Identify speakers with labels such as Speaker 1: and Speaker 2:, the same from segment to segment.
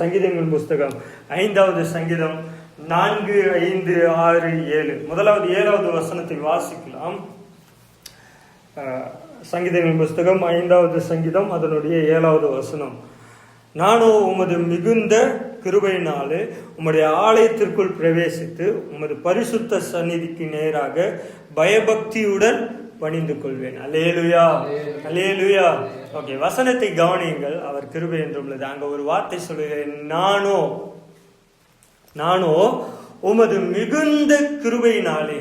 Speaker 1: சங்கீதங்கள் புஸ்தகம் 5வது சங்கீதம் 4, 5, 6, 7. முதலாவது 7வது வசனத்தை வாசிக்கலாம். சங்கீதங்கள் புஸ்தகம் 5வது சங்கீதம் அதனுடைய 7வது வசனம். நானோ உமது மிகுந்த கிருபையினாலே உம்முடைய ஆலயத்திற்குள் பிரவேசித்து உமது பரிசுத்த சந்நிதிக்கு நேராக பயபக்தியுடன் பணிந்து கொள்வேன். அல்லேலூயா, அல்லேலூயா. ஓகே, வசனத்தை கவனியுங்கள். அவர் கிருபை என்று உள்ளது. அங்க ஒரு வார்த்தை சொல்லுகிறேன், நானோ உமது மிகுந்த கிருபையினாலே.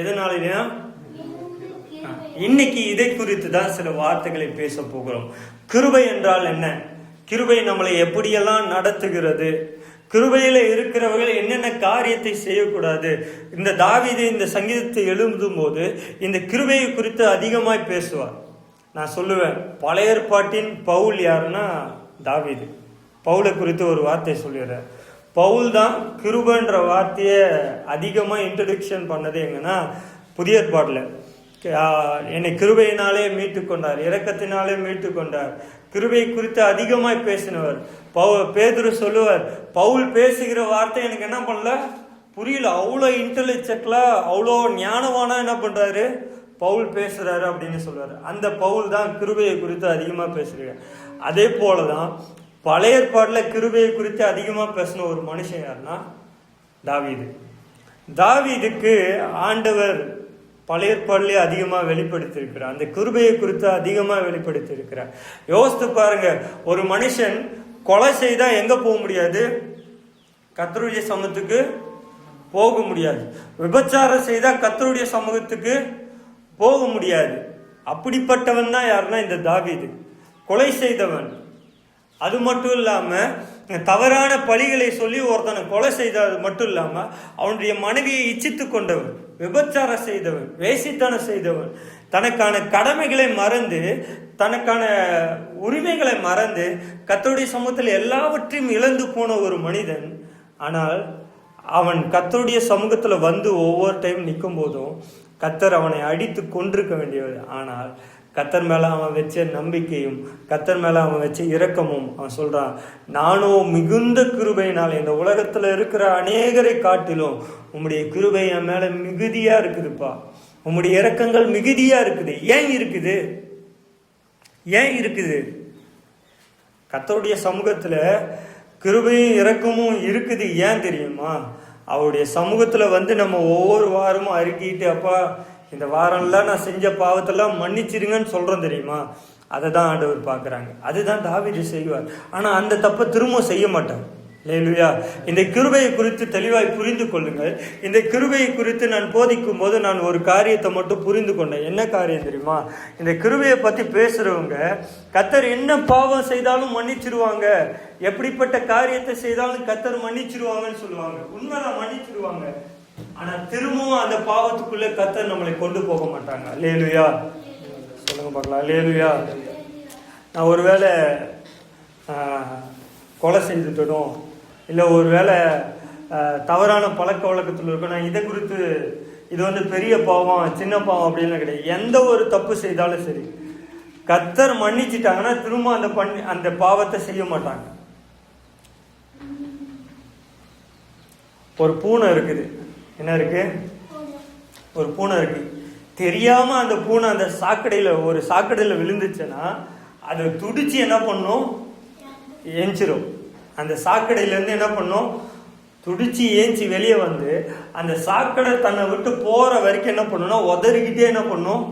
Speaker 1: எதனாலேயா? இன்னைக்கு இதை குறித்து தான் சில வார்த்தைகளை பேச போகிறோம். கிருபை என்றால் என்ன? கிருபை நம்மளை எப்படியெல்லாம் நடத்துகிறது? கிருபையில இருக்கிறவர்கள் என்னென்ன காரியத்தை செய்யக்கூடாது? இந்த தாவீது இந்த சங்கீதத்தை எழுதும் போது இந்த கிருபையை குறித்து அதிகமாய் பேசுவார். நான் சொல்லுவேன், பழைய ஏற்பாட்டின் பவுல் யாருன்னா தாவீது. பவுலை குறித்து ஒரு வார்த்தை சொல்லிடுறேன். பவுல் தான் கிருபைன்ற வார்த்தையை அதிகமா இன்ட்ரடக்ஷன் பண்ணது எங்கன்னா புதிய ஏற்பாட்டில். என்னை கிருபையினாலே மீட்டு கொண்டார், இரக்கத்தினாலே மீட்டு கொண்டார். கிருபை குறித்து அதிகமாய் பேசினவர். பேதுரு சொல்லுவார், பவுல் பேசுகிற வார்த்தை எனக்கு என்ன பண்ணல, புரியல. அவ்வளோ இன்டெலிஜென்ட்லா, அவ்வளோ ஞானவானா என்ன பண்றாரு, பவுல் பேசுறாரு அப்படின்னு சொல்றாரு. அந்த பவுல் தான் கிருபையை குறித்து அதிகமா பேசுறாரு. அதே போலதான் பழைய ஏற்பாட்டில் கிருபையை குறித்து அதிகமா பேசின ஒரு மனுஷன் யாருன்னா தாவீது. தாவீதுக்கு ஆண்டவர் பழைய ஏற்பாட்டிலே அதிகமா வெளிப்படுத்தி இருக்கிறார். அந்த கிருபையை குறித்து அதிகமா வெளிப்படுத்தி இருக்கிறார். யோசித்து பாருங்க, ஒரு மனுஷன் கொலை செய்தா எங்க போக முடியாது? கர்த்தருடைய சமூகத்துக்கு போக முடியாது. விபச்சாரம் செய்தா கர்த்தருடைய சமூகத்துக்கு போக முடியாது. அப்படிப்பட்டவன் தான் யாருன்னா இந்த தாவீது, கொலை செய்தவன். அது மட்டும் இல்லாம தவறான பழிகளை சொல்லி ஒருத்தனை கொலை செய்தது மட்டும் இல்லாம அவனுடைய மனைவியை இச்சித்து கொண்டவன், விபச்சாரம் செய்தவன், வேசித்தனம் செய்தவன், தனக்கான கடமைகளை மறந்து, தனக்கான உரிமைகளை மறந்து கர்த்தருடைய சமூகத்தில் எல்லாவற்றையும் இழந்து போன ஒரு மனிதன். ஆனால் அவன் கர்த்தருடைய சமூகத்துல வந்து ஒவ்வொரு டைம் நிற்கும் போதும் கர்த்தர் அவனை அடித்து கொண்டிருக்க வேண்டியது. ஆனால் கர்த்தர் மேல அவன் வச்ச நம்பிக்கையும் கர்த்தர் மேல அவன் வச்ச இரக்கமும், அவன் சொல்றான், நானோ மிகுந்த கிருபையினால் இந்த உலகத்துல இருக்கிற அநேகரை காட்டிலும் உம்முடைய கிருபை என் மேல மிகுதியா இருக்குதுப்பா, உம்முடைய இரக்கங்கள் மிகுதியா இருக்குது. ஏன் இருக்குது? ஏன் இருக்குது? கர்த்தருடைய சமூகத்துல கிருபையும் இரக்கமும் இருக்குது. ஏன் தெரியுமா? அவருடைய சமூகத்துல வந்து நம்ம ஒவ்வொரு வாரமும் அறிக்கிட்டு, அப்பா இந்த வாரம்லாம் நான் செஞ்ச பாவத்தெல்லாம் மன்னிச்சிருங்கன்னு சொல்றோம் தெரியுமா? அதை தான் ஆண்டவர் பார்க்குறாங்க. அதுதான் தாவீது செய்வார். ஆனா அந்த தப்பை திரும்ப செய்ய மாட்டார். அல்லேலூயா. இந்த கிருபையை குறித்து தெளிவாய் புரிந்து கொள்ளுங்கள். இந்த கிருபையை குறித்து நான் போதிக்கும் போது நான் ஒரு காரியத்தை மட்டும் புரிந்து கொண்டேன். என்ன காரியம் தெரியுமா? இந்த கிருபையை பத்தி பேசுறவங்க கர்த்தர் என்ன பாவம் செய்தாலும் மன்னிச்சிருவாங்க, எப்படிப்பட்ட காரியத்தை செய்தாலும் கர்த்தர் மன்னிச்சிருவாங்கன்னு சொல்லுவாங்க. உண்மைதான், மன்னிச்சிருவாங்க. ஆனா திரும்பவும் அந்த பாவத்துக்குள்ள கர்த்தர் நம்மளை கொண்டு போக மாட்டாங்க. அல்லேலூயா. சொல்லுங்க பார்க்கலாம். அல்லேலூயா. நான் ஒருவேளை கொலை செய்துட்டோம், இல்லை ஒருவேளை தவறான பழக்க வழக்கத்தில் இருக்கும், நான் இதை குறித்து இது வந்து பெரிய பாவம் சின்ன பாவம் அப்படின்னு கிடையாது. எந்த ஒரு தப்பு செய்தாலும் சரி, கர்த்தர் மன்னிச்சிட்டாங்கன்னா திரும்ப அந்த பாவத்தை செய்ய மாட்டாங்க. ஒரு பூனை இருக்குது. என்ன இருக்கு? ஒரு பூனை இருக்கு. தெரியாம அந்த பூனை அந்த ஒரு சாக்கடையில விழுந்துச்சுன்னா அது துடிச்சு என்ன பண்ணும்? ஏஞ்சிரும். அந்த சாக்கடையில இருந்து என்ன பண்ணும்? துடிச்சு ஏஞ்சி வெளியே வந்து அந்த சாக்கடை தன்னை விட்டு போற வரைக்கும் என்ன பண்ணும்னா உதறிக்கிட்டே என்ன பண்ணும்?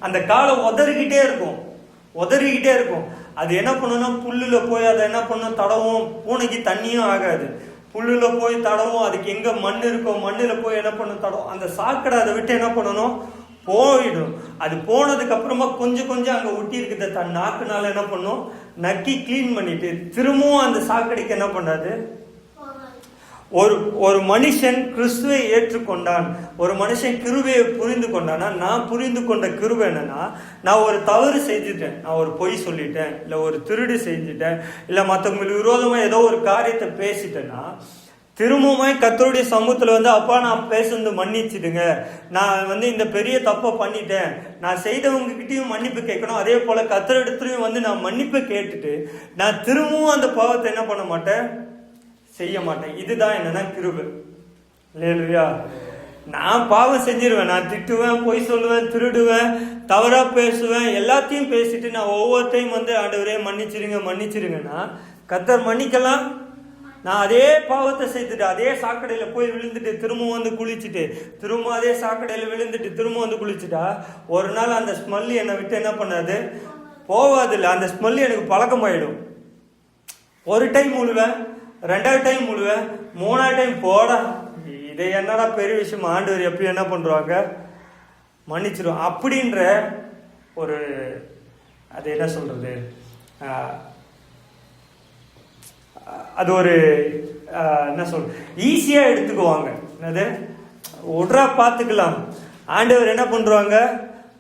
Speaker 1: அந்த காலை உதறிக்கிட்டே இருக்கும். அது என்ன பண்ணும்னா புல்லுல போய் அதை என்ன பண்ணும்? தடவும். பூனைக்கு தண்ணியும் ஆகாது. புல்லுல போய் தடவும். அதுக்கு எங்க மண் இருக்கோ மண்ணுல போய் என்ன பண்ணும்? தடவும். அந்த சாக்கடை அதை விட்டு என்ன பண்ணணும்? போயிடும். அது போனதுக்கு அப்புறமா கொஞ்சம் அங்க ஒட்டி இருக்குது, தன் நாக்குனால என்ன பண்ணும்? நக்கி கிளீன் பண்ணிட்டு திரும்பவும் அந்த சாக்கடைக்கு என்ன பண்ணாது? ஒரு மனுஷன் கிறிஸ்துவை ஏற்றுக்கொண்டான், ஒரு மனுஷன் கிருபையை புரிந்து கொண்டானா, நான் புரிந்து கொண்ட கிருபை என்னன்னா, நான் ஒரு தவறு செஞ்சுட்டேன், நான் ஒரு பொய் சொல்லிட்டேன், இல்லை ஒரு திருடு செஞ்சுட்டேன், இல்லை மற்றவங்களுக்கு விரோதமா ஏதோ ஒரு காரியத்தை பேசிட்டேன்னா திரும்பவும் கர்த்தருடைய சமூகத்துல வந்து, அப்பா நான் பேசுறது மன்னிச்சிடுங்க, நான் வந்து இந்த பெரிய தப்பை பண்ணிட்டேன், நான் செய்தவங்க கிட்டையும் மன்னிப்பு கேட்கணும், அதே போல கர்த்தரிடத்துலயும் வந்து நான் மன்னிப்பு கேட்டுட்டு நான் திரும்பவும் அந்த பாவத்தை என்ன பண்ண மாட்டேன்? செய்ய மாட்டேன். இதுதான் என்னன்னா கிருபை. அல்லேலூயா. நான் பாவம் செஞ்சிருவேன், நான் திட்டுவேன், பொய் சொல்லுவேன், திருடுவேன், தவறா பேசுவேன், எல்லாத்தையும் பேசிட்டு நான் ஒவ்வொரு டைம் ஆண்டவரே மன்னிச்சிருங்கன்னா கர்த்தர் மன்னிக்கலாம்? நான் அதே பாவத்தை செய்துட்டு அதே சாக்கடையில போய் விழுந்துட்டு திரும்ப குளிச்சுட்டு திரும்ப அதே சாக்கடையில விழுந்துட்டு திரும்ப குளிச்சுட்டா ஒரு நாள் அந்த ஸ்மெல் என்னை விட்டு என்ன பண்ணாது, போவாது இல்லை. அந்த ஸ்மெல் எனக்கு பழக்கமாயிடும். ஒரு டைம் முழுவேன், 2வது டைம் முழுவேன், 3வது டைம் போட இதை என்னடா பெரிய விஷயம், ஆண்டவர் எப்படி என்ன பண்றாங்க, மன்னிச்சிடும் அப்படின்ற ஒரு அது என்ன சொல்றது, அது ஒரு என்ன சொல்ற ஈஸியா எடுத்துக்குவாங்க. என்னது உடரா பார்த்துக்கலாம், ஆண்டவர் என்ன பண்றாங்க,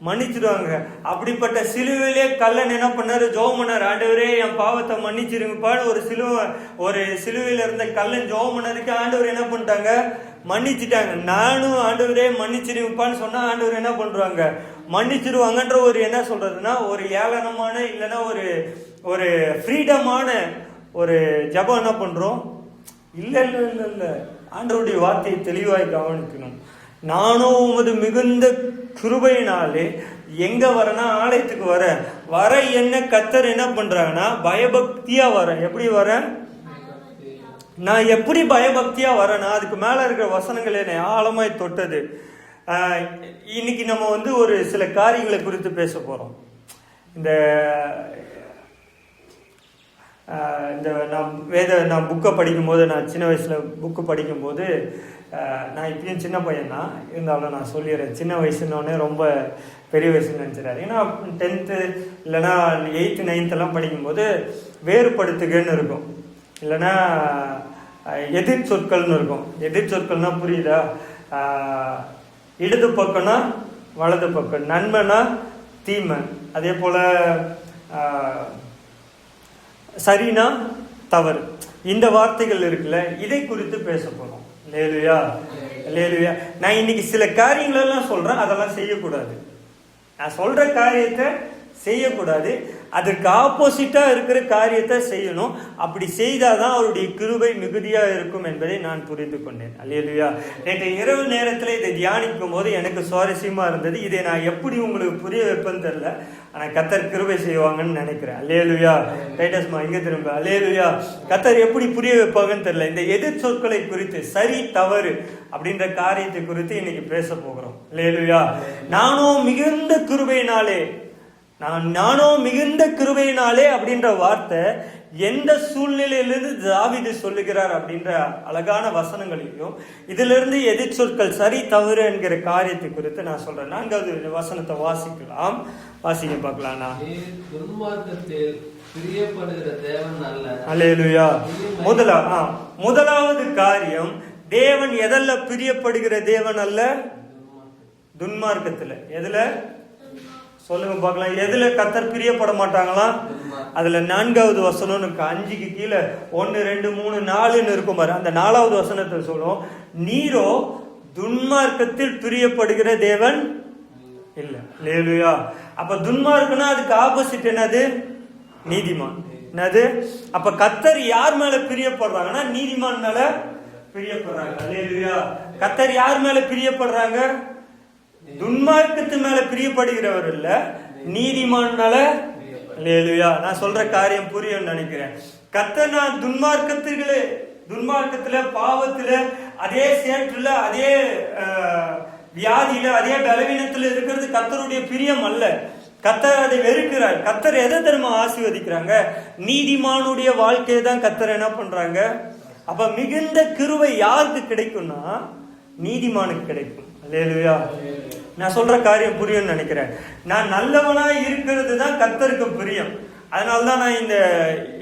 Speaker 1: மன்னிச்சிடுவாங்க. அப்படிப்பட்ட சிலுவையிலே கல்லன் என்ன பண்ணாரு, ஜெபம் பண்ணாரு, ஆண்டவரே என் பாவத்தை மன்னிச்சிருங்கப்பான்னு ஒரு சிலுவையில இருந்த கல்லன் ஜெபம் பண்ணதுக்கு ஆண்டவர் என்ன பண்ணிட்டாங்க, மன்னிச்சிட்டாங்க. நானும் ஆண்டவரே மன்னிச்சிருங்கப்பான்னு சொன்னா ஆண்டவர் என்ன பண்றாங்க, மன்னிச்சிருவாங்கன்ற ஒரு என்ன சொல்றதுன்னா ஒரு ஏளனமான இல்லைன்னா ஒரு ஃப்ரீடமான ஒரு ஜபம் என்ன பண்றோம். இல்ல இல்ல இல்ல இல்ல ஆண்டவருடைய வார்த்தையை தெளிவாய் கவனிக்கணும். நானும் உமது மிகுந்த கிருபையினாலே எங்க வரனா ஆலயத்துக்கு வர என்ன கர்த்தர் என்ன பண்றாங்கன்னா பயபக்தியா வரேன். எப்படி வரேன், நான் எப்படி பயபக்தியா வரேன்னா அதுக்கு மேல இருக்கிற வசனங்கள் என்னை ஆழமாய் தொட்டது. இன்னைக்கு நம்ம ஒரு சில காரியங்களை குறித்து பேச போறோம். இந்த நான் புக்கை படிக்கும்போது, நான் சின்ன வயசில் புக்கு படிக்கும்போது, நான் இப்பயும் சின்ன பையன் தான் இருந்தாலும் நான் சொல்லிடுறேன், சின்ன வயசுன்னொடனே ரொம்ப பெரிய வயசுன்னு நினச்சிடாரு. ஏன்னா 10th இல்லைன்னா 8th 9th படிக்கும்போது வேறுபடுத்துகன்னு இருக்கும், இல்லைன்னா எதிர் சொற்கள்னு இருக்கும். எதிர் சொற்கள்னா புரியுதா, இடது பக்கம்னா வலது பக்கம், நன்மைனா தீமை, அதே போல் சரினா தவறு, இந்த வார்த்தைகள் இருக்குல்ல, இதை குறித்து பேச போறோம். லேலுயா லேலுயா. நான் இன்னைக்கு சில காரியங்கள் எல்லாம் சொல்றேன், அதெல்லாம் செய்யக்கூடாது. நான் சொல்ற காரியத்தை செய்யக்கூடாது, அதற்கு ஆப்போசிட்டா இருக்கிற காரியத்தை செய்யணும். அப்படி செய்தாதான் அவருடைய கிருபை மிகுதியா இருக்கும் என்பதை நான் புரிந்து கொண்டேன். அல்லேலூயா. நேற்று இரவு நேரத்தில் இதை தியானிக்கும் போது எனக்கு சுவாரஸ்யமா இருந்தது. இதை நான் எப்படி உங்களுக்கு புரிய வைப்பேன்னு தெரியல, ஆனா கர்த்தர் கிருபை செய்வாங்கன்னு நினைக்கிறேன். அல்லேலூயா. டைட்டஸ்மா இங்க திரும்ப அல்லேலூயா. கர்த்தர் எப்படி புரிய வைப்பாங்கன்னு தெரியல. இந்த எதிர் சொற்களை குறித்து, சரி தவறு அப்படின்ற காரியத்தை குறித்து இன்னைக்கு பேச போகிறோம். அல்லேலூயா. நானும் மிகுந்த கிருபையினாலே, நானோ மிகுந்த கிருபையினாலே அப்படின்ற வார்த்தை எந்த சூழ்நிலையிலிருந்து தாவீது சொல்லுகிறார் அப்படின்ற அழகான வசனங்களையும், இதுல இருந்து எதிர் சொற்கள் சரி தவறு என்கிற காரியத்தை குறித்து நான் சொல்றேன். 4வது வசனத்தை வாசிக்கலாம், வாசிக்க பார்க்கலாம்னா. அல்லேலூயா. முதலாவது காரியம், தேவன் எதல்ல பிரியப்படுகிற தேவன் அல்ல, துன்மார்க்கத்துல. எதுல சொல்லுங்க பார்க்கலாம், எதுல கர்த்தர் பிரியப்பட மாட்டாங்களாம், அதுல 4வது வசனம் 5க்கு கீழே 1 2 3 4ன்னு இருக்கும் பாரு, அந்த 4வது வசனத்தை சொல்லும், நீரோ துன்மார்க்கத்தில் பிரியப்படுகிற தேவன் இல்ல. அல்லேலூயா. அப்ப துன்மார்க்கனா அதுக்கு ஆப்போசிட் என்னது, நீதிமான். என்னது, அப்ப கர்த்தர் யார் மேல பிரியப்படுறாங்கன்னா நீதிமான் மேல பிரியப்படுறாங்க. அல்லேலூயா. கர்த்தர் யார் மேல பிரியப்படுறாங்க, துன்மார்க்கத்து மேல பிரியப்படுகிறவர் இல்ல, நீதிமான் மேல. அல்லேலூயா. நான் சொல்ற காரியம் புரியும் நினைக்கிறேன். கர்த்தர் நான் துன்மார்க்கத்துல பாவத்துல அதே சேற்றுல அதே வியாதியில அதே பலவீனத்துல இருக்கிறது கர்த்தருடைய பிரியம் அல்ல. கர்த்தர் அதை வெறுக்கிறார். கர்த்தர் எதை தெரியுமா ஆசீர்வதிக்கிறாங்க, நீதிமானுடைய வாழ்க்கையை தான் கர்த்தர் என்ன பண்றாங்க. அப்ப மிகுந்த கிருபை யாருக்கு கிடைக்கும்னா நீதிமானுக்கு கிடைக்கும். அல்லேலூயா. நான் சொல்ற காரியம் புரியும்னு நினைக்கிறேன். நான் நல்லவனா இருக்கிறது தான் கர்த்தருக்கு பிரியம். அதனால்தான் நான்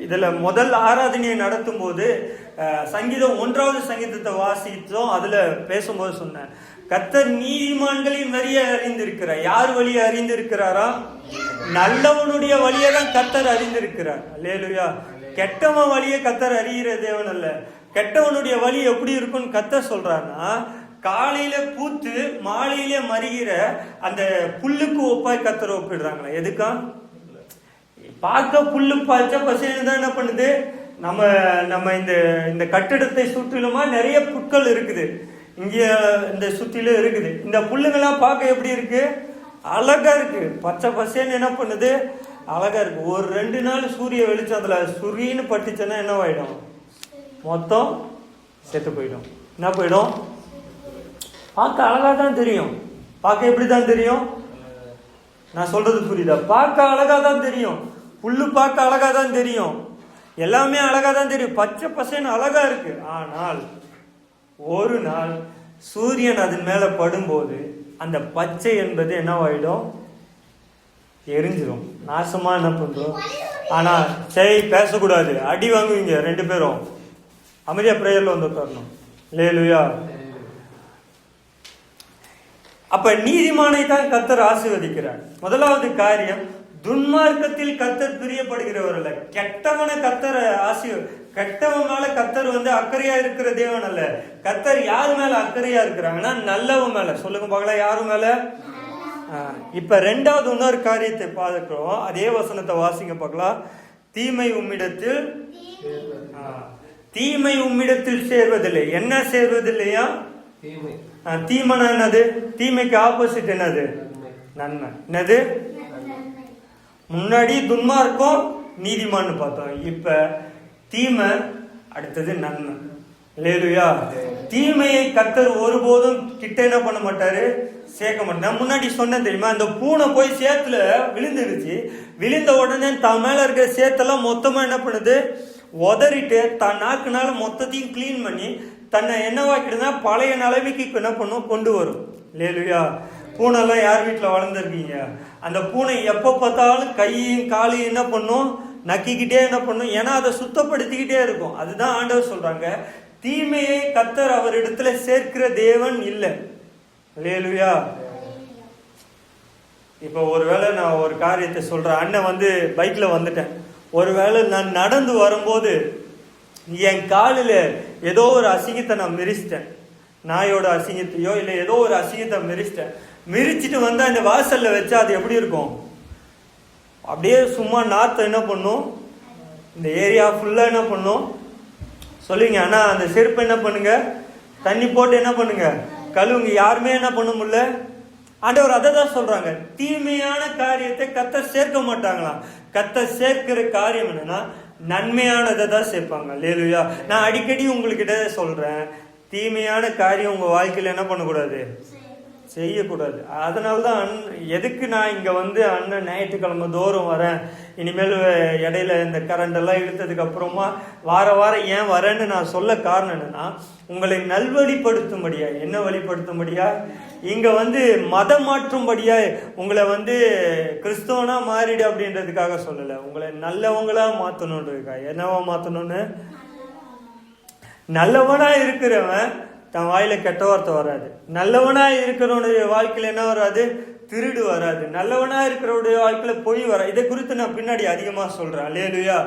Speaker 1: இதுல முதல் ஆராதனையை நடத்தும் போது சங்கீதம் 1வது சங்கீதத்தை வாசித்தோம். அதுல பேசும்போது சொன்னேன், கர்த்தர் நீதிமான்களின் வழியை அறிந்திருக்கிறார். யார் வழியை அறிந்திருக்கிறாரா, நல்லவனுடைய வழியை தான் கர்த்தர் அறிந்திருக்கிறார். அல்லேலூயா. கெட்டவன் வழியை கர்த்தர் அறிகிற தேவன் அல்ல. கெட்டவனுடைய வழி எப்படி இருக்கும்னு கர்த்தர் சொல்றாருன்னா, காலையில பூத்து மாலையில மறிகிற அந்த புல்லுக்கு ஒப்பாய் கர்த்தர் ஒப்பிடுறாங்களா. எதுக்கா, பார்க்க புல்லு பாய்ச்சா பசங்க தான் என்ன பண்ணுது, நம்ம நம்ம இந்த இந்த கட்டிடத்தை சுற்றிலுமா நிறைய புற்கள் இருக்குது. இங்கே இந்த சுற்றிலும் இருக்குது. இந்த புல்லுங்கெல்லாம் பார்க்க எப்படி இருக்கு? அழகா இருக்கு. பச்சை பசேன்னு என்ன பண்ணுது? அழகா இருக்கு. ஒரு 2 நாள் சூரிய வெளிச்சத்துல சுரின்னு பட்டுச்சுன்னா என்னவாயிடும்? மொத்தம் செத்து போயிடும். என்ன போயிடும்? பார்க்க அழகா தான் தெரியும். பார்க்க எப்படி தான் தெரியும்? நான் சொல்றது புரியுதா? பார்க்க அழகா தான் தெரியும். புல்லு பார்க்க அழகா தான் தெரியும். எல்லாமே அழகா தான் தெரியும். பச்சை பசேன்னு அழகா இருக்கு. ஆனால் ஒரு நாள் சூரியன் அதன் மேல படும்போது அந்த பச்சை என்பது என்னவாயிடும்? எரிஞ்சிடும். நாசமா என்ன பண்றோம்? ஆனா சரி, பேசக்கூடாது, அடி வாங்குவீங்க 2 பேரும். அமைதியா பிரேயர்ல வந்து உட்காரணும். அல்லேலூயா. அப்ப நீதிமானை தான் கர்த்தர் ஆசீர்வதிக்கிறார். முதலாவது காரியம், துன்மார்க்கத்தில் கர்த்தர் பிரியப்படுகிறவர் அல்ல. கெட்டவனை கர்த்தர் கெட்டவன் மேல கர்த்தர் அக்கறையா இருக்கிற தேவன் அல்ல. கர்த்தர் யாரு மேல அக்கறையா இருக்கிறாங்கன்னா நல்லவன் மேல. சொல்லுங்க பார்க்கலாம், யாரு மேல? இப்ப 2வது இன்னொரு காரியத்தை பார்க்கிறோம். அதே வசனத்தை வாசிங்க பார்க்கலாம். தீமை உம்மிடத்தில் சேர்வதில்லை. என்ன சேர்வதில்லையா? தீமைனா என்னது? தீமைக்கு ஆப்போசிட் என்னது? நன்மை. என்னது? முன்னாடி துன்மார்க்கம் நீதிமான்னு பார்த்தோம். இப்ப தீமை, அடுத்தது நன்மை. அல்லேலூயா. தீமையை கர்த்தர் ஒருபோதும் கிட்ட என்ன பண்ண மாட்டாரு? சேர்க்க மாட்டார். முன்னாடி சொன்ன தெரியுமா, அந்த பூனை போய் சேத்துல விழுந்துருச்சு. விழுந்த உடனே தான் மேல இருக்கிற சேத்தெல்லாம் மொத்தமா என்ன பண்ணுது? உதறிட்டு தான் நாக்குனால மொத்தத்தையும் கிளீன் பண்ணி தன்னை என்னவாக்கிடுனா பழைய நிலைமைக்கு என்ன பண்ணும்? கொண்டு வரும். அல்லேலூயா. பூனைலாம் யார் வீட்டில் வளர்ந்துருக்கீங்க? அந்த பூனை எப்போ பார்த்தாலும் கையும் காலையும் என்ன பண்ணும்? நக்கிக்கிட்டே என்ன பண்ணும்? ஏன்னா அதை சுத்தப்படுத்திக்கிட்டே இருக்கும். அதுதான் ஆண்டவர் சொல்றாங்க, தீமையை கர்த்தர் அவரிடத்துல சேர்க்கிற தேவன் இல்லை. அல்லேலூயா. இப்ப ஒருவேளை நான் ஒரு காரியத்தை சொல்றேன். அண்ணன் பைக்ல வந்துட்டேன். ஒருவேளை நான் நடந்து வரும்போது என் காலில் ஏதோ ஒரு அசிங்கத்தை நான் மிரிச்சிட்டேன். நாயோட அசிங்கத்தையோ இல்லை ஏதோ ஒரு அசிங்கத்தை மிரிச்சிட்டேன். மிரிச்சிட்டு அந்த வாசல்ல வச்சா அது எப்படி இருக்கும்? அப்படியே சும்மா நாத்த என்ன பண்ணும்? இந்த ஏரியா ஃபுல்லா என்ன பண்ணும்? சொல்லுங்க. ஆனா அந்த செருப்பு என்ன பண்ணுங்க? தண்ணி போட்டு என்ன பண்ணுங்க? கழுவுங்க. யாருமே என்ன பண்ண முடியல. ஆண்டவர் அதை தான் சொல்றாங்க, தீமையான காரியத்தை கர்த்தர் சேர்க்க மாட்டாங்களாம். கர்த்தர் சேர்க்கிற காரியம் என்னன்னா நன்மையானதை தான் சேர்ப்பாங்க. அல்லேலூயா. நான் அடிக்கடி உங்ககிட்ட சொல்றேன், தீமையான காரியம் உங்க வாழ்க்கையில என்ன பண்ணக்கூடாது? செய்யக்கூடாது. அதனால்தான் எதுக்கு நான் இங்க அண்ணன் ஞாயிற்றுக்கிழமை தோறும் வரேன். இனிமேல் இடையில இந்த கரண்ட் எல்லாம் இழுத்ததுக்கு அப்புறமா வாரம் ஏன் வரேன்னு நான் சொல்ல காரணம் என்னன்னா, உங்களை நல்வழிப்படுத்தும்படியா. என்ன வழிப்படுத்தும்படியா? இங்க மதம் மாற்றும்படியா, உங்களை கிறிஸ்தவனா மாறிடு அப்படின்றதுக்காக சொல்லல. உங்களை நல்லவங்களா மாத்தணுன்றதுக்காக. என்னவா மாத்தணும்னு? நல்லவனா இருக்கிறவன் தன் வாயில கெட்ட வார்த்தை வராது. நல்லவனா இருக்கிறவனுடைய வாழ்க்கையில என்ன வராது? திருடு வராது. நல்லவனா இருக்கிறவனுடைய வாழ்க்கையில பொய் வராது. இதை குறித்து நான் பின்னாடி அதிகமா சொல்றேன். அல்லேலூயா.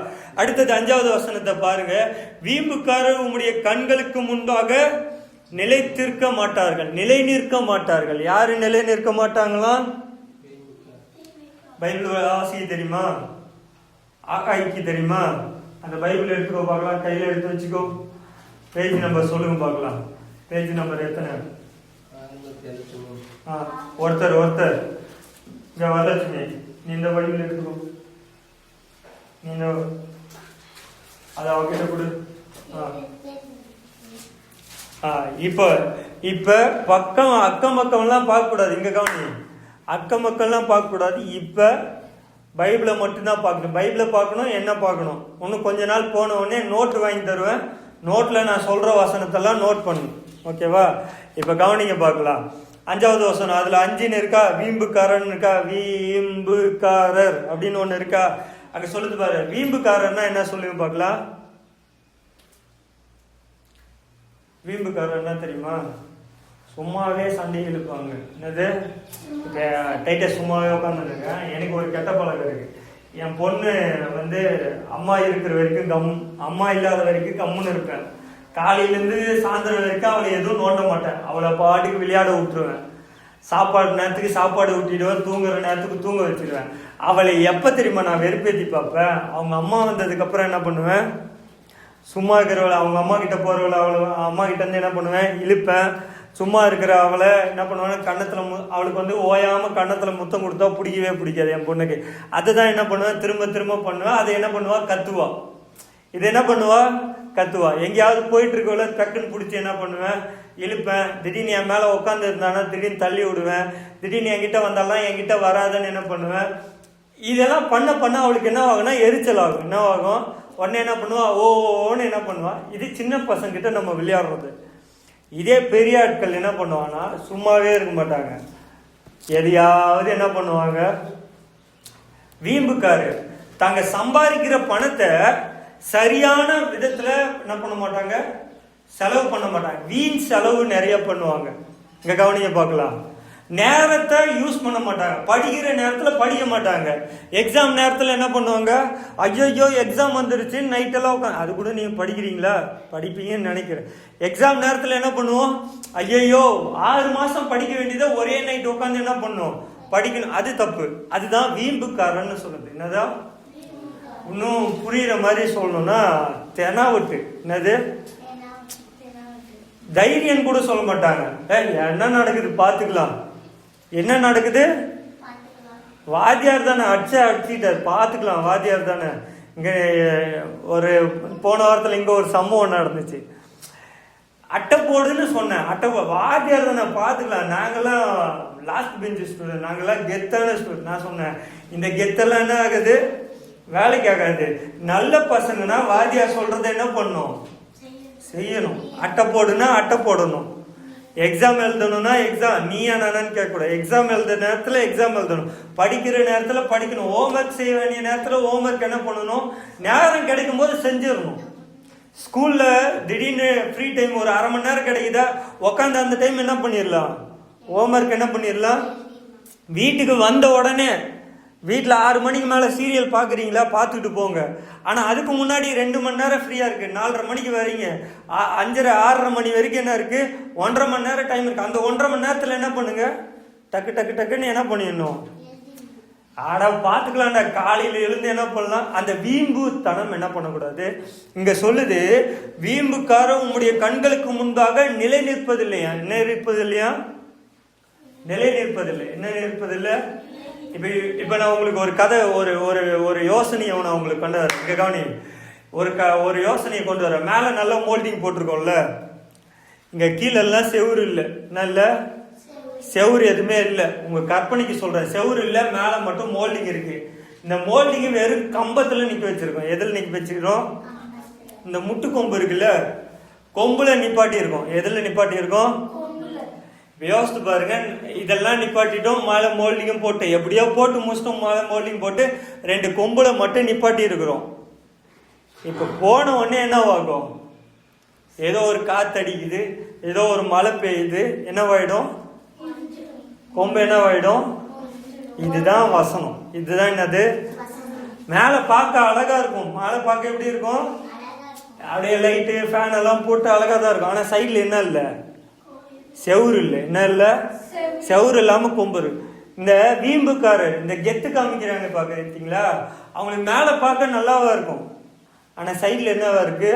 Speaker 1: அடுத்தது 5வது வசனத்தை பாருங்க. வீம்புக்காரர் உம்முடைய கண்களுக்கு முன்பாக நிலைத்திருக்க மாட்டார்கள். நிலை நிற்க மாட்டார்கள். யாரு நிலை நிற்க மாட்டாங்களாம்? பைபிள் வாசிக்க தெரியுமா? ஆகாய்க்கு தெரியுமா? அந்த பைபிள் எடுத்துக்கோ பார்க்கலாம். கையில எடுத்து வச்சுக்கோ. பேஜ் நம்பர் சொல்லுங்க பார்க்கலாம். பேஜ் நம்பர் எத்தனை? ஒருத்தர் இங்க வரலட்சுமி, நீ இந்த பைபிள் எடுத்துக்கோ. நீ அத அவகிட்ட கொடு. இப்ப பக்கம் அக்கம் பக்கம் எல்லாம் பார்க்க கூடாது. இங்க கவனி, அக்கம் பக்கம் எல்லாம் பார்க்க கூடாது. இப்ப பைபிளை மட்டும்தான் பார்க்கணும். பைபிளை பார்க்கணும். என்ன பார்க்கணும்? இன்னும் கொஞ்ச நாள் போன உடனே நோட்டு வாங்கி தருவேன். நோட்ல நான் சொல்ற வசனத்தெல்லாம் நோட் பண்ணணும். ஓகேவா? இப்ப கவனிங்க பார்க்கலாம். 5வது வசனம். அதுல 5ன்னு இருக்கா? வீம்புக்காரன் இருக்கா? வீம்புக்காரர் அப்படின்னு ஒண்ணு இருக்கா? அங்க சொல்லுது பாரு. வீம்புக்காரர்னா என்ன சொல்லுங்க பார்க்கலாம். வீம்புக்காரர் என்ன தெரியுமா? சும்மாவே சண்டை இழுப்பாங்க. என்னது? டைட்டா சும்மாவே உட்காந்துருங்க. எனக்கு ஒரு கெட்ட பழக்கம் இருக்கு. என் பொண்ணு அம்மா இருக்கிற வரைக்கும் அம்மா இல்லாத வரைக்கும் கம்முன்னு இருப்பேன். காலையிலேருந்து சாயந்தரம் வரைக்கும் அவளை எதுவும் நோண்ட மாட்டேன். அவளை பாட்டுக்கு விளையாட விட்டுருவேன். சாப்பாடு நேரத்துக்கு சாப்பாடு ஊட்டிடுவேன். தூங்குற நேரத்துக்கு தூங்க வச்சிருவேன். அவளை எப்போ தெரியுமா நான் வெறுப்பேற்றி பார்ப்பேன்? அவங்க அம்மா வந்ததுக்கு அப்புறம் என்ன பண்ணுவேன்? சும்மா இருக்கிறவளை அவங்க அம்மா கிட்ட போகிறவளை அம்மா கிட்ட இருந்து என்ன பண்ணுவேன், இழுப்பேன். சும்மா இருக்கிற அவளை என்ன பண்ணுவேன், கன்னத்தில் அவளுக்கு வந்து ஓயாமல் கன்னத்தில் முத்தம் கொடுத்தா பிடிக்கவே பிடிக்காது என் பொண்ணுக்கு. அதுதான் என்ன பண்ணுவேன், திரும்ப திரும்ப பண்ணுவேன். அதை என்ன பண்ணுவா, கத்துவா. இது என்ன பண்ணுவா, கத்துவா. எங்கேயாவது போயிட்டு இருக்கவள டக்குன்னு பிடிச்சி என்ன பண்ணுவேன், இழுப்பேன். திடீர்னு என் மேலே உட்காந்து இருந்தானா திடீர்னு தள்ளி விடுவேன். திடீர்னு என்கிட்ட வந்தாலாம் என்கிட்ட வராதுன்னு என்ன பண்ணுவேன். இதெல்லாம் பண்ண பண்ண அவளுக்கு என்ன ஆகும்னா எரிச்சல் ஆகும். என்ன ஆகும், உடனே என்ன பண்ணுவா, ஓன்னு என்ன பண்ணுவா. இது சின்ன பசங்கிட்ட நம்ம விளையாடுறது. இதே பெரிய ஆட்கள் என்ன பண்ணுவாங்கன்னா சும்மாவே இருக்க மாட்டாங்க. எதையாவது என்ன பண்ணுவாங்க, வீம்புக்காரு தாங்க சம்பாதிக்கிற பணத்தை சரியான விதத்துல என்ன பண்ண மாட்டாங்க, செலவு பண்ண மாட்டாங்க. வீண் செலவு நிறைய பண்ணுவாங்க. இங்க கவனிக்க பார்க்கலாம். நேரத்தை யூஸ் பண்ண மாட்டாங்க. படிக்கிற நேரத்தில் படிக்க மாட்டாங்க. எக்ஸாம் நேரத்தில் என்ன பண்ணுவாங்க, ஐயோ எக்ஸாம் வந்துருச்சு நைட்டெல்லாம் உட்காந்து, அது கூட நீங்கள் படிக்கிறீங்களா, படிப்பீங்கன்னு நினைக்கிறேன். எக்ஸாம் நேரத்தில் என்ன பண்ணுவோம், ஐயோ 6 மாதம் படிக்க வேண்டியதை ஒரே நைட் உட்காந்து என்ன பண்ணுவோம், படிக்கணும். அது தப்பு. அதுதான் வீம்புக்காரன்னு சொல்லுது. என்னதான் இன்னும் புரியுற மாதிரி சொல்லணும்னா தெனாவட்டு. என்னது, தைரியம் கூட சொல்ல மாட்டாங்க. என்ன நடக்குது பார்த்துக்கலாம். என்ன நடக்குது, வாத்தியார் தானே அடிச்சிட்டார் பார்த்துக்கலாம், வாத்தியார் தானே. இங்கே ஒரு போன வாரத்தில் இங்கே ஒரு சம்பவம் நடந்துச்சு. அட்டை போடுன்னு சொன்னேன். அட்டை வாத்தியார் தானே பார்த்துக்கலாம், நாங்களாம் லாஸ்ட் பெஞ்ச் ஸ்டூடெண்ட், நாங்களாம் கெத்தான ஸ்டூடெண்ட். நான் சொன்னேன், இந்த கெத்தெல்லாம் என்ன ஆகுது, வேலைக்கு ஆகாது. நல்ல பசங்கன்னா வாத்தியார் சொல்றதை என்ன பண்ணும், செய்யணும். அட்டை போடுனா அட்டை போடணும். எக்ஸாம் எழுதணும்னா எக்ஸாம் நீயா நானான்னு கேட்கக்கூடாது. எக்ஸாம் எழுத நேரத்தில் எக்ஸாம் எழுதணும். படிக்கிற நேரத்தில் படிக்கணும். ஹோம்ஒர்க் செய்ய வேண்டிய நேரத்தில் ஹோம்ஒர்க் என்ன பண்ணணும், நேரம் கிடைக்கும் போது செஞ்சிடணும். ஸ்கூல்ல திடீர்னு ஃப்ரீ டைம் ஒரு 1/2 மணி நேரம் கிடைக்குதா, உட்காந்து அந்த டைம் என்ன பண்ணிடலாம், ஹோம்ஒர்க் என்ன பண்ணிடலாம். வீட்டுக்கு வந்த உடனே வீட்டில் 6 மணிக்கு மேலே சீரியல் பார்க்குறீங்களா, பார்த்துட்டு போங்க. ஆனால் அதுக்கு முன்னாடி 2 மணி நேரம் ஃப்ரீயாக இருக்குது. 4:30 மணிக்கு வரீங்க, 5:30 6:30 மணி வரைக்கும் என்ன இருக்குது, 1.5 மணி நேரம் டைம் இருக்குது. அந்த 1.5 மணி நேரத்தில் என்ன பண்ணுங்க, டக்கு டக்கு டக்குன்னு என்ன பண்ணிடணும், பார்த்துக்கலாம்டா. காலையில் எழுந்து என்ன பண்ணலாம். அந்த வீம்பு தனம் என்ன பண்ணக்கூடாது. இங்கே சொல்லுது, வீம்புக்கார உங்களுடைய கண்களுக்கு முன்பாக நிலை நிற்பதில்லையா. என்ன இருப்பதில்லையா, நிலை நிற்பதில்லை. என்ன நிற்பதில்லை. இப்ப நான் உங்களுக்கு ஒரு கதை, ஒரு ஒரு ஒரு யோசனையை நான் உங்களுக்கு கொண்டு வரேன். இங்க கவனி, ஒரு யோசனையை கொண்டு வரேன். மேல நல்லா மோல்டிங் போட்டிருக்கோம்ல, இங்க கீழெல்லாம் செவுரு இல்லை. நல்ல செவுரு எதுவுமே இல்லை. உங்க கற்பனைக்கு சொல்றேன், செவுரு இல்லை, மேல மட்டும் மோல்டிங் இருக்கு. இந்த மோல்டிங் வெறும் கம்பத்துல நிக்க வச்சிருக்கோம். எதுல நிக்க வச்சிருக்கோம், இந்த முட்டு கொம்பு இருக்குல்ல, கொம்புல நிப்பாட்டி இருக்கோம். எதுல நிப்பாட்டி இருக்கோம், யோசித்து பாருங்க. இதெல்லாம் நிப்பாட்டிட்டோம், மேலே மோல்டிங்கும் போட்டு எப்படியோ போட்டு முடிச்சிட்டோம். மேலே மோல்டிங் போட்டு 2 கொம்புல மட்டும் நிப்பாட்டி இருக்கிறோம். இப்போ போன உடனே என்ன ஆகும், ஏதோ ஒரு காத்தடிக்குது, ஏதோ ஒரு மழை பெய்யுது, என்னவாயிடும், கொம்பு என்னவாயிடும். இதுதான் வசனம். இதுதான் என்னது, மேலே பார்க்க அழகா இருக்கும். மேலே பார்க்க எப்படி இருக்கும், அப்படியே லைட்டு ஃபேன் எல்லாம் போட்டு அழகா தான் இருக்கும். ஆனால் சைடில் என்ன இல்லை, செவுரு இல்லை. என்ன இல்லை, செவுரு இல்லாம கொம்பு இருக்கு. இந்த வீம்புக்காரர் இந்த கெத்து காமிக்கிறாங்க பாக்குறீங்களா, அவங்களுக்கு மேல பார்க்க நல்லாவா இருக்கும். ஆனா சைட்ல என்னவா இருக்கு,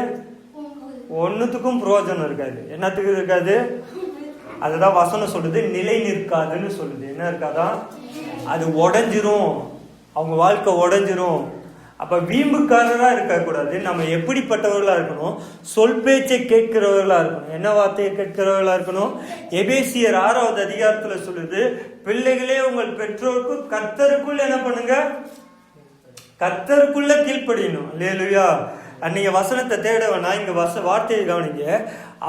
Speaker 1: ஒன்னுத்துக்கும் பிரயோஜனம் இருக்காது. என்னத்துக்கு இருக்காது, அதுதான் வசனம் சொல்லுது, நிலை நிற்காதுன்னு சொல்லுது. என்ன இருக்காதான், அது உடஞ்சிரும், அவங்க வாழ்க்கை உடஞ்சிரும். அப்ப வீம்புக்காரரா இருக்க கூடாது. நம்ம எப்படிப்பட்டவர்களா இருக்கணும், சொல் பேச்சை கேட்கிறவர்களா இருக்கணும். என்ன வார்த்தையை கேட்கிறவர்களா இருக்கணும். எபேசியர் 6வது அதிகாரத்துல சொல்லுது, பிள்ளைகளே உங்கள் பெற்றோருக்கு கர்த்தருக்குள்ள என்ன பண்ணுங்க, கர்த்தருக்குள்ள கீழ்ப்படியணும். அல்லேலூயா. அன்னைக்கு வசனத்தை தேட வேணாம், இங்க வார்த்தையை கவனிங்க.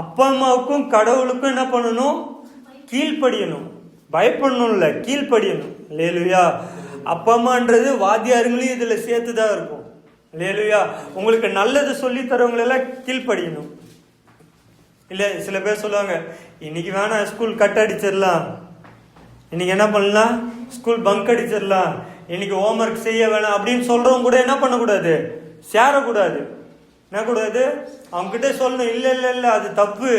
Speaker 1: அப்பா அம்மாவுக்கும் கடவுளுக்கும் என்ன பண்ணணும், கீழ்ப்படியணும். பயப்படணும் இல்ல, கீழ்ப்படியணும். அல்லேலூயா. அப்பா அம்மான்றது வாத்தியாருங்களையும் இதுல சேர்த்துதான் இருக்கும். இல்லையா, உங்களுக்கு நல்லது சொல்லி தரவங்களெல்லாம் கீழ்ப்படியணும். இல்ல சில பேர் சொல்லுவாங்க, இன்னைக்கு வேணா ஸ்கூல் கட் அடிச்சிடலாம், இன்னைக்கு என்ன பண்ணலாம், ஸ்கூல் பங்க் அடிச்சிடலாம், இன்னைக்கு ஹோம்ஒர்க் செய்ய வேணாம் அப்படின்னு சொல்றவங்க கூட என்ன பண்ணக்கூடாது, சேரக்கூடாது. என்ன கூடாது, அவங்க கிட்ட சொல்லணும், இல்ல இல்ல இல்ல அது தப்பு.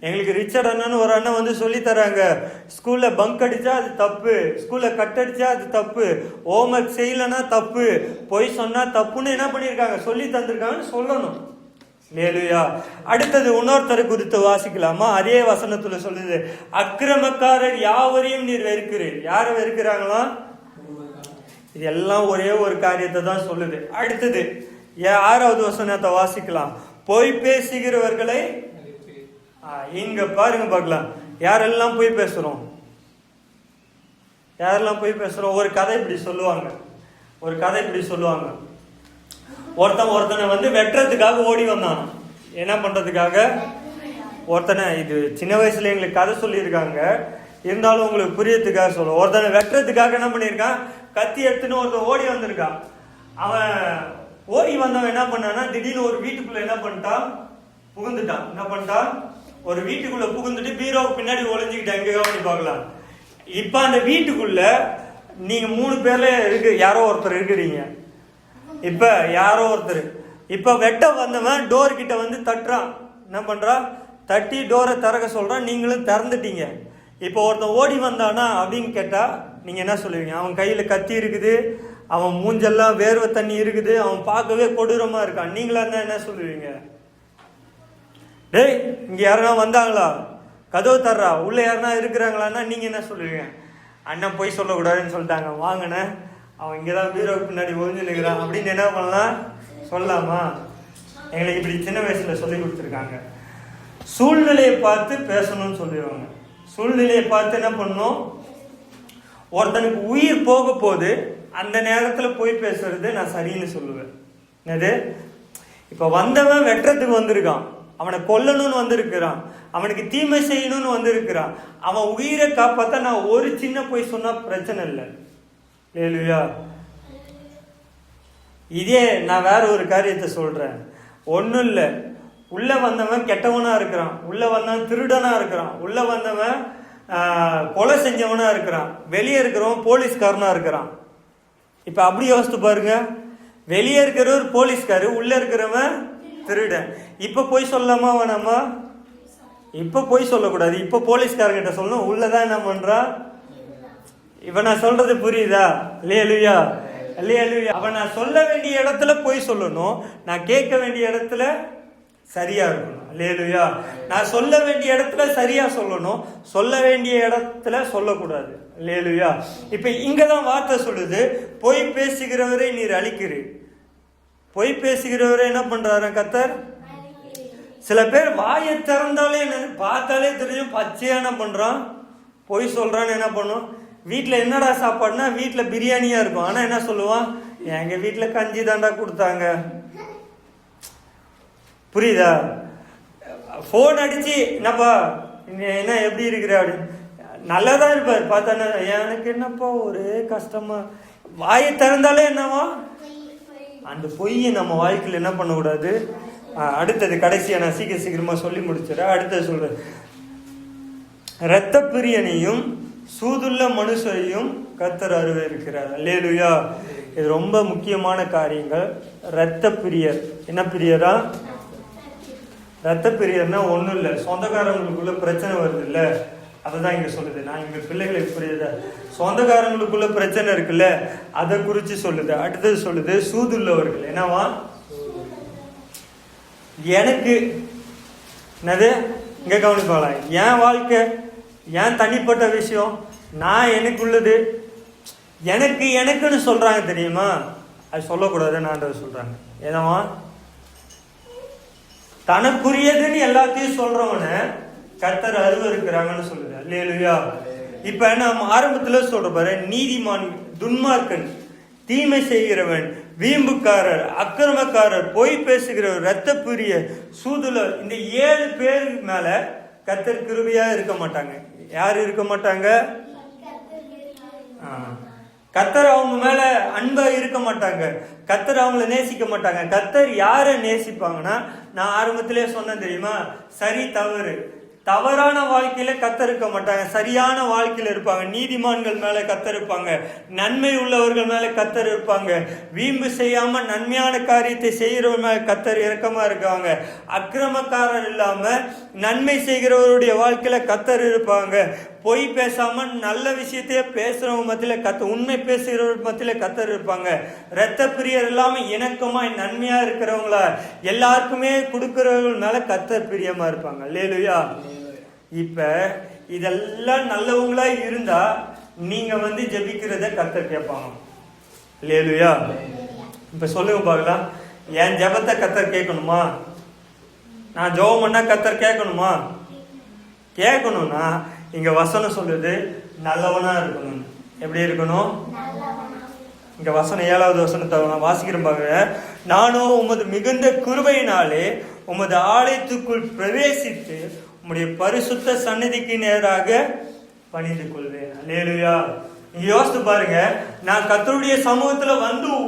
Speaker 1: எங்களுக்கு ரிச்சர்ட் அண்ணன் ஒரு அண்ணன் வந்து சொல்லி தராங்க, ஸ்கூல்ல பங்க் அடிச்சா அது தப்பு, ஸ்கூல்ல கட் அடிச்சா அது தப்பு, ஹோம்ஒர்க் செய்யலன்னா தப்பு, பொய் சொன்னா தப்புன்னு என்ன பண்ணியிருக்காங்க, சொல்லி தந்திருக்காங்கன்னு சொல்லணும். அல்லேலூயா. அடுத்தது இன்னொருத்தரை குறித்து வாசிக்கலாமா? அதே வசனத்துல சொல்லுது, அக்கிரமக்காரர் யாவரையும் நீர் வெறுக்கிறீர். யாரை வெறுக்கிறாங்களா? இது எல்லாம் ஒரே ஒரு காரியத்தை தான் சொல்லுது. அடுத்தது 6வது வசனத்தை வாசிக்கலாம். பொய் பேசுகிறவர்களை இங்க பாருங்க பார்க்கலாம். யாரெல்லாம் பொய் பேசுறோம்? யாரெல்லாம் பொய் பேசுறோம்? ஒரு கதை இப்படி சொல்லுவாங்க. ஒருத்தனை வெட்டுறதுக்காக ஓடி வந்தான். என்ன பண்றதுக்காக? ஒருத்தனை, இது சின்ன வயசுல எங்களுக்கு கதை சொல்லியிருக்காங்க, இருந்தாலும் உங்களுக்கு புரியறதுக்காக சொல்லுவோம். ஒருத்தனை வெட்டுறதுக்காக என்ன பண்ணியிருக்கான்? கத்தி எடுத்துன்னு ஒருத்தன் ஓடி வந்திருக்கான். அவன் ஓடி வந்தவன் என்ன பண்ணான்னா, திடீர்னு ஒரு வீட்டுக்குள்ள என்ன பண்ணிட்டான்? புகுந்துட்டான். என்ன பண்ணிட்டான்? ஒரு வீட்டுக்குள்ள புகுந்துட்டு பீரோவுக்கு பின்னாடி ஒளிஞ்சுக்கிட்டான். எங்க கவனி பார்க்கலாம். இப்ப அந்த வீட்டுக்குள்ள நீங்க 3 பேர்ல யாரோ ஒருத்தர் இருக்கிறீங்க. இப்ப வெட்ட வந்தவன் டோர் கிட்ட தட்டுறான். என்ன பண்றான்? தட்டி டோரை திறக்க சொல்றான். நீங்களும் திறந்துட்டீங்க. இப்ப ஒருத்தன் ஓடி வந்தானா அப்படின்னு கேட்டா நீங்க என்ன சொல்லுவீங்க? அவன் கையில கத்தி இருக்குது, அவன் மூஞ்செல்லாம் வேர்வை தண்ணி இருக்குது, அவன் பார்க்கவே கொடூரமா இருக்கான். நீங்களா இருந்தா என்ன சொல்லுவீங்க? டேய், இங்க யாருன்னா வந்தாங்களா? கதவு தர்றா, உள்ள யாருன்னா இருக்கிறாங்களான்னா நீங்க என்ன சொல்லுவீங்க? அண்ணன் போய் சொல்லக்கூடாதுன்னு சொல்லிட்டாங்க, வாங்கின அவன் இங்கதான் பீரோவுக்கு பின்னாடி ஒழிஞ்சு நிற்கிறான் அப்படின்னு என்ன பண்ணலாம்? சொல்லலாமா? எங்களுக்கு இப்படி சின்ன வயசுல சொல்லி கொடுத்துருக்காங்க. சூழ்நிலையை பார்த்து பேசணும்னு சொல்லிடுவாங்க. சூழ்நிலையை பார்த்து என்ன பண்ணணும்? ஒருத்தனுக்கு உயிர் போக போது அந்த நேரத்துல போய் பேசுறது நான் சரின்னு சொல்லுவேன். என்னது? இப்ப வந்தவன் வெட்டுறதுக்கு வந்திருக்கான், அவனை கொல்லணும்னு வந்திருக்கிறான், அவனுக்கு தீமை செய்யணும்னு வந்திருக்கிறான். அவன் உயிரை காப்பாத்த நான் ஒரு சின்ன போய் சொன்னா பிரச்சனை இல்லை. அல்லேலூயா. இதே நான் வேற ஒரு காரியத்தை சொல்றேன். ஒன்னும் இல்லை, உள்ள வந்தவன் கெட்டவனா இருக்கிறான், உள்ள வந்தவன் திருடனா இருக்கிறான், உள்ள வந்தவன் கொலை செஞ்சவனா இருக்கிறான், வெளியே இருக்கிறவன் போலீஸ்காரனா இருக்கிறான். இப்ப அப்படி யோசித்து பாருங்க. வெளியே இருக்கிறவர் போலீஸ்காரு, உள்ள இருக்கிறவன் திருடன். இப்ப போய் சொல்லலாமா வேணாமா? இப்ப போய் சொல்லக்கூடாது. இப்ப போலீஸ்காரங்கிட்ட சொல்லணும். உள்ளதான் என்ன பண்றான்? இப்ப நான் சொல்றது புரியுதா? அல்லேலூயா, அல்லேலூயா. அவ நான் சொல்ல வேண்டிய இடத்துல போய் சொல்லணும், நான் கேட்க வேண்டிய இடத்துல சரியா இருக்கணும். அல்லேலூயா. நான் சொல்ல வேண்டிய இடத்துல சரியா சொல்லணும், சொல்ல வேண்டிய இடத்துல சொல்லக்கூடாது. அல்லேலூயா. இப்ப இங்கதான் வார்த்தை சொல்லுது, பொய் பேசுகிறவரை நீர் அழிக்கிறீர். பொய் பேசுகிறவரை என்ன பண்றாரு கர்த்தர்? சில பேர் வாயை திறந்தாலே பார்த்தாலே தெரியும் பச்சையா என்ன பண்றான்? பொய் சொல்றான்னு. என்ன பண்ணும்? வீட்டுல என்னடா சாப்பாடுனா வீட்டுல பிரியாணியா இருக்கும், ஆனா என்ன சொல்லுவான்? எங்க வீட்டுல கஞ்சி தாண்டா கொடுத்தாங்க. புரியுதா? போன் அடிச்சு என்னப்பா என்ன எப்படி இருக்கிற அப்படின்னு நல்லாதான் இருப்பாரு. பார்த்தா எனக்கு என்னப்பா ஒரே கஷ்டமா. வாயை திறந்தாலே என்னவா? அந்த பொய்யை நம்ம வாழ்க்கையில் என்ன பண்ணக்கூடாது. அடுத்தது கடைசியா நான் சீக்கிரமா சொல்லி முடிச்சிடறேன். அடுத்தது சொல்றேன், இரத்த பிரியனையும் சூதுள்ள மனுஷரையும் கர்த்தர் அருவருக்கிறார். அல்லேலூயா. இது ரொம்ப முக்கியமான காரியங்கள். இரத்த பிரியர் என்ன பிரியரா? இரத்த பிரியர்னா ஒன்றும் இல்லை, சொந்தக்காரங்களுக்குள்ள பிரச்சனை வருது இல்லை, அதுதான் இங்க சொல்லுது. நான் இங்க பிள்ளைகளுக்கு புரியுத, சொந்தக்காரங்களுக்குள்ள பிரச்சனை இருக்குல்ல, அதை குறிச்சு சொல்லுது. அடுத்தது சொல்லுது சூதுள்ளவர்கள். என்னவா? எனக்கு என்னது இங்க கவனிப்பாங்களா? என் வாழ்க்கை, என் தனிப்பட்ட விஷயம், நான் எனக்குள்ளது, எனக்குன்னு சொல்றாங்க தெரியுமா? அது சொல்லக்கூடாதுன்னு ஆண்டவர் சொல்றாங்க. ஏனவா? தனக்குரியதுன்னு எல்லாத்தையும் சொல்றவன கர்த்தர் அருவருக்கிறாங்கன்னு சொல்லுது. அல்லேலூயா. இப்ப நம்ம ஆரம்பத்துல சொல்ற பாரு, நீதிமான், துன்மார்க்கன், தீமை செய்கிறவன், வீம்புக்காரர், அக்கிரமக்காரர், பொய் பேசுகிறவர், இரத்த பிரிய, சூதுல, இந்த 7 பேர் மேல கர்த்தர் கிருபையா இருக்க மாட்டாங்க. யாரு இருக்க மாட்டாங்க? கர்த்தர் அவங்க மேல அன்பா இருக்க மாட்டாங்க. கர்த்தர் அவங்கள நேசிக்க மாட்டாங்க. கர்த்தர் யாரை நேசிப்பாங்கன்னா, நான் ஆரம்பத்திலே சொன்னேன் தெரியுமா, சரி தவறு, தவறான வாழ்க்கையில கர்த்தர் இருக்க மாட்டாங்க, சரியான வாழ்க்கையில இருப்பாங்க. நீதிமான்கள் மேல கர்த்தர் இருப்பாங்க, நன்மை உள்ளவர்கள் மேல கர்த்தர் இருப்பாங்க, வீம்பு செய்யாம நன்மையான காரியத்தை செய்கிறவர்கள் மேல கர்த்தர் இரக்கமா இருக்காங்க. அக்கிரமக்காரர் இல்லாம நன்மை செய்கிறவருடைய வாழ்க்கையில கர்த்தர் இருப்பாங்க. பொய் பேசாம நல்ல விஷயத்தையே பேசுறவங்க மத்தியில உண்மை பேசுகிறவங்க மத்தியில கர்த்தர் இருப்பாங்க. இரத்த பிரியர் இல்லாம இணக்கமா நன்மையா இருக்கிறவங்களா எல்லாருக்குமே கொடுக்கிறவங்க மேல கர்த்தர் பிரியமா இருப்பாங்க. அல்லேலூயா. இப்ப இதெல்லாம் நல்லவங்களா இருந்தா நீங்க ஜெபிக்கிறத கர்த்தர் கேட்பாங்க. அல்லேலூயா. இப்ப சொல்லுங்க பார்க்கலாம், என் ஜெபத்தை கர்த்தர் கேட்கணுமா? நான் ஜெபம் பண்ணா கர்த்தர் கேட்கணுமா? கேட்கணும்னா இங்க வசனம் சொல்றது நல்லவனா இருக்கணும். எப்படி இருக்கணும்? இங்க வசனம் 7வது வசனத்தை நான் வாசிக்கிறேன் பாருங்க. நானும் உமது மிகுந்த கிருபையினாலே உமது ஆலயத்துக்குள் பிரவேசித்து உம்முடைய பரிசுத்த சந்நிதிக்கு நேராக பணிந்து கொள்வேன். அல்லேலூயா. நீங்க யோசித்து பாருங்க, நான் கர்த்தருடைய சமூகத்துல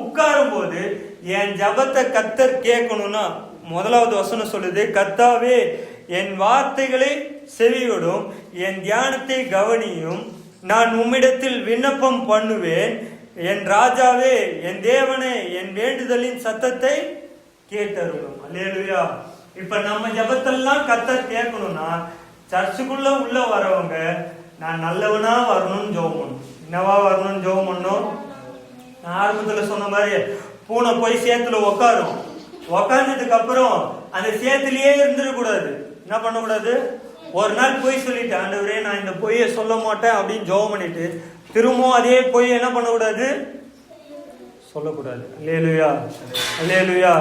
Speaker 1: உட்காரும் போது என் ஜபத்தை கர்த்தர் கேட்கணும்னா 1வது வசனம் சொல்லுது, கர்த்தாவே என் வார்த்தைகளை செவியோடும் என் தியானத்தை கவனியும், நான் உம்மிடத்தில் விண்ணப்பம் பண்ணுவேன். என் ராஜாவே, என் தேவனே, என் வேண்டுதலின் சத்தத்தை கேட்டருளும். அல்லேலூயா. இப்ப நம்ம ஜபத்தெல்லாம் கர்த்தர் கேட்கணும்னா சர்ச்சுக்குள்ள உள்ள வரவங்க நான் நல்லவனா வரணும்னு ஜெபம் பண்ணணும். என்னவா வரணும்னு ஜெபம் பண்ணணும்? நான் ஆரம்பத்துல சொன்ன மாதிரி பூனை போய் சேத்துல உக்காரும். உக்காந்ததுக்கு அப்புறம் அந்த சேத்துலயே இருந்துடக்கூடாது. என்ன பண்ணக்கூடாது? ஒரு நாள் பொய் சொல்லிட்டு, ஆண்டவரே நான் இந்த பொய்யை சொல்ல மாட்டேன் அப்படின்னு ஜெபம் பண்ணிட்டு திரும்பவும் அதே பொய் என்ன பண்ணக்கூடாது? சொல்லக்கூடாது. அல்லேலூயா. அல்லேலூயா.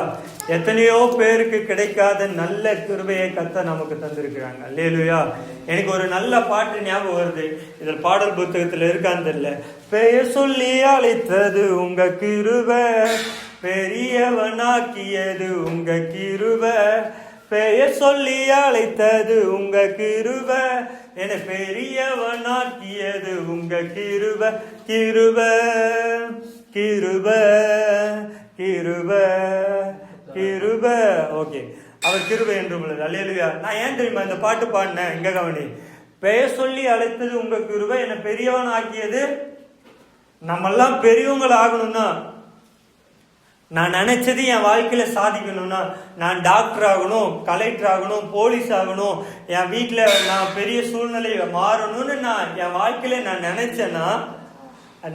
Speaker 1: எத்தனையோ பேருக்கு கிடைக்காத நல்ல கிருபையை கர்த்தர் நமக்கு தந்திருக்கிறாங்க. அல்லேலூயா. எனக்கு ஒரு நல்ல பாட்டு ஞாபகம் வருது. இதில் பாடல் புத்தகத்தில் இருக்கான்னு தெரியல. பெயர் சொல்லி அழைத்தது உங்க கிருபை, பெரியவனாக்கியது உங்க கிருபை. பெயர் சொல்லி அழைத்தது உங்க கிருபை, என பெரியவனாக்கியது உங்க கிருபை. கிருபை கிருபை கிருபை கிருபை. ஓகே, அவர் கிருபை என்று உள்ளது. அல்லேலூயா. நான் ஏன் தெரியுமா இந்த பாட்டு பாடினேன்? இங்க கவனி. பெயர் சொல்லி அழைத்தது உங்க கிருபை, என்ன பெரியவன் ஆக்கியது. நம்ம எல்லாம் பெரியவங்கள் ஆகணும்னா, நான் நினைச்சது என் வாழ்க்கையில சாதிக்கணும்னா, நான் டாக்டர் ஆகணும், கலெக்டர் ஆகணும், போலீஸ் ஆகணும், என் வீட்டுல நான் பெரிய சூழ்நிலை மாறணும்னு நான் என் வாழ்க்கையில நான் நினைச்சேன்னா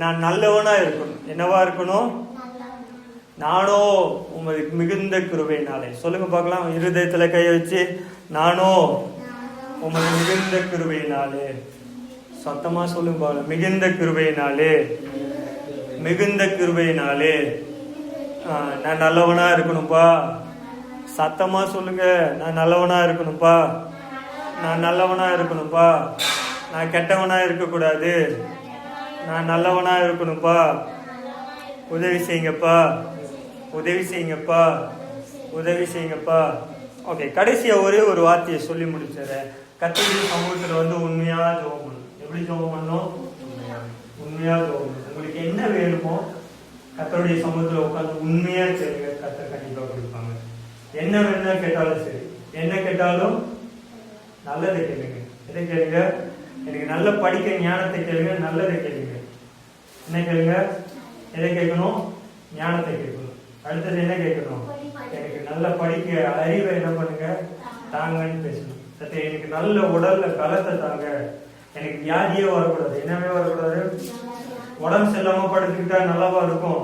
Speaker 1: நான் நல்லவனா இருக்கணும். என்னவா இருக்கணும்? நானோ உமது மிகுந்த கிருபையினாலே. சொல்லுங்க பார்க்கலாம், இருதயத்துல கைய வச்சு, நானோ உமது மிகுந்த கிருபையினாலே. சத்தமா சொல்லுங்க பார்க்கலாம், மிகுந்த கிருபையினாலே, மிகுந்த கிருபையினாலே நான் நல்லவனா இருக்கணும்பா. சத்தமா சொல்லுங்க, நான் நல்லவனா இருக்கணும்பா, நான் நல்லவனா இருக்கணும்பா, நான் கெட்டவனா இருக்கக்கூடாது, நான் நல்லவனா இருக்கணும்பா. உதவி செய்யுங்கப்பா, உதவி செய்யுங்கப்பா, உதவி செய்யுங்கப்பா. ஓகே, கடைசியா ஒரே ஒரு வார்த்தையை சொல்லி முடிச்சிடுறேன். கர்த்தருடைய சமூகத்துல உண்மையா ஜெபம் பண்ணணும். எப்படி ஜெபம் பண்ணணும்? உண்மையா ஜெபம் பண்ணணும். உங்களுக்கு என்ன வேணுமோ கர்த்தருடைய சமூகத்துல உட்காந்து உண்மையா கேளுங்க, கர்த்தர் கண்டிப்பா கொடுப்பாங்க. என்ன வேணா கேட்டாலும் சரி, என்ன கேட்டாலும் நல்லதை கேளுங்க. எதை கேளுங்க? எனக்கு நல்ல படிக்க ஞானத்தை கேளுங்க, நல்லதை கேளுங்க. என்ன கேளுங்க? எதை கேட்கணும்? ஞானத்தை கேட்கணும். அடுத்தது என்ன கேட்கணும்? எனக்கு நல்ல படிக்க அறிவை என்ன பண்ணுங்க, தாங்கன்னு பேசணும். எனக்கு நல்ல உடல்ல பலத்தை தாங்க, எனக்கு வியாதியே வரக்கூடாது. என்னவே வரக்கூடாது? உடம்பு செல்லாம படுத்துக்கிட்டா நல்லாவா இருக்கும்?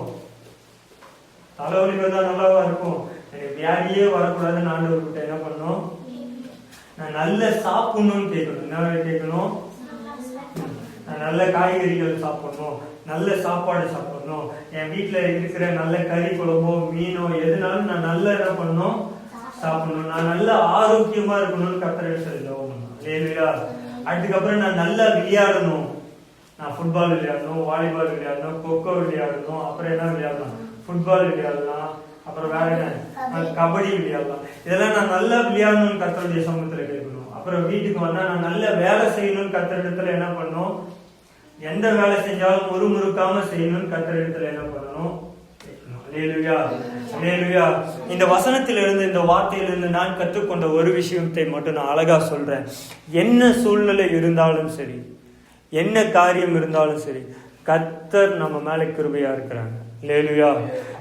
Speaker 1: தலைவலி வந்தா நல்லாவா இருக்கும்? எனக்கு வியாதியே வரக்கூடாதுன்னு ஆண்டவர்கிட்ட என்ன பண்ணணும்? நான் நல்ல சாப்பிடணும்னு கேட்கணும். என்ன கேட்கணும்? நான் நல்ல காய்கறிகள் சாப்பிடணும், நல்ல சாப்பாடு சாப்பிடணும், என் வீட்டுல இருக்கிற நல்ல கறி குழம்போ மீனோ எதுனாலும் நான் நல்ல என்ன பண்ணணும், சாப்பிடணும். நான் நல்ல ஆரோக்கியமா இருக்கணும்னு கர்த்தர் சொல்லணும். அதுக்கப்புறம் நான் நல்லா விளையாடணும். நான் ஃபுட்பால் விளையாடணும், வாலிபால் விளையாடணும், கொக்கோ விளையாடணும், அப்புறம் என்ன விளையாடலாம், ஃபுட்பால் விளையாடலாம், அப்புறம் வேற என்ன, கபடி விளையாடலாம். இதெல்லாம் நான் நல்லா விளையாடணும்னு கர்த்தருடைய சமூகத்துல கேட்கணும். அப்புறம் வீட்டுக்கு வந்தா நான் நல்ல வேலை செய்யணும்னு கர்த்தரிடத்துல என்ன பண்ணணும், எந்த வேலை செஞ்சாலும் முறுமுறுக்காம செய்யணும்னு கர்த்தரிடத்துல என்ன பண்ணணும். அல்லேலூயா, அல்லேலூயா. இந்த வசனத்திலிருந்து, இந்த வார்த்தையிலிருந்து நான் கற்றுக்கொண்ட ஒரு விஷயத்தை மட்டும் நான் அழகா சொல்றேன். என்ன சூழ்நிலை இருந்தாலும் சரி, என்ன காரியம் இருந்தாலும் சரி, கர்த்தர் நம்ம மேல கிருபையா இருக்கிறாங்க. அல்லேலூயா,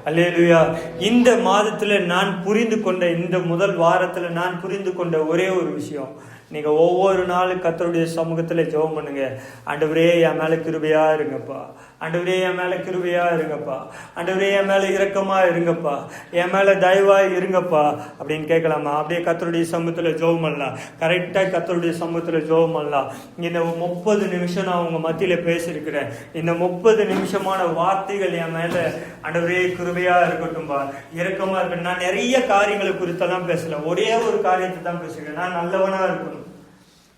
Speaker 1: அல்லேலூயா. இந்த மாதத்துல நான் புரிந்து கொண்ட, இந்த முதல் வாரத்துல நான் புரிந்து கொண்ட ஒரே ஒரு விஷயம், நீங்க ஒவ்வொரு நாளும் கர்த்தருடைய சமூகத்துல ஜெபம் பண்ணுங்க. ஆண்டவரே என் மேல கிருபையா இருங்கப்பா, ஆண்டவரே என் மேல கிருபையா இருங்கப்பா, ஆண்டவரே என் மேல இரக்கமா இருங்கப்பா, என் மேல தயவா இருங்கப்பா அப்படின்னு கேட்கலாமா? அப்படியே கர்த்தருடைய சமூகத்துல ஜெபம் பண்ணலாம். கரெக்டா கர்த்தருடைய சமூகத்துல ஜெபம் பண்ணலாம். இந்த 30 நிமிஷம் நான் உங்க மத்தியில பேசியிருக்கிறேன். இந்த 30 நிமிஷமான வார்த்தைகள் என் மேல ஆண்டவரே கிருபையா இருக்கட்டும்பா, இரக்கமா இருக்கட்டும். நான் நிறைய காரியங்களை குறித்தெல்லாம் பேசல, ஒரே ஒரு காரியத்தை தான் பேசுகிறேன். நான் நல்லவனா இருக்கணும்,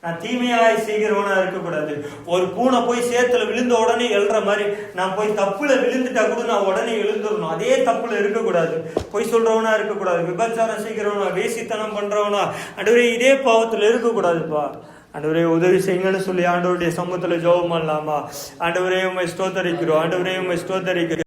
Speaker 1: நான் தீமையாய் செய்கிறவனா இருக்கக்கூடாது. ஒரு பூனை போய் சேத்துல விழுந்த உடனே எழுற மாதிரி நான் போய் தப்புல விழுந்துட்டா கூட நான் உடனே எழுந்துடணும். அதே தப்புல இருக்கக்கூடாது. பொய் சொல்றவனா இருக்கக்கூடாது, விபச்சாரம் செய்கிறவனா, வேசித்தனம் பண்றவனா, ஆண்டவரே இதே பாவத்துல இருக்கக்கூடாதுப்பா. ஆண்டவரே உதவி செய்யுங்கன்னு சொல்லி ஆண்டவருடைய சமூகத்துல ஜெபம் பண்ணலாமா? ஆண்டவரே உம்மை ஸ்தோத்தரிக்கிறோம், ஆண்டவரே உம்மை ஸ்தோத்தரிக்கிறோம்.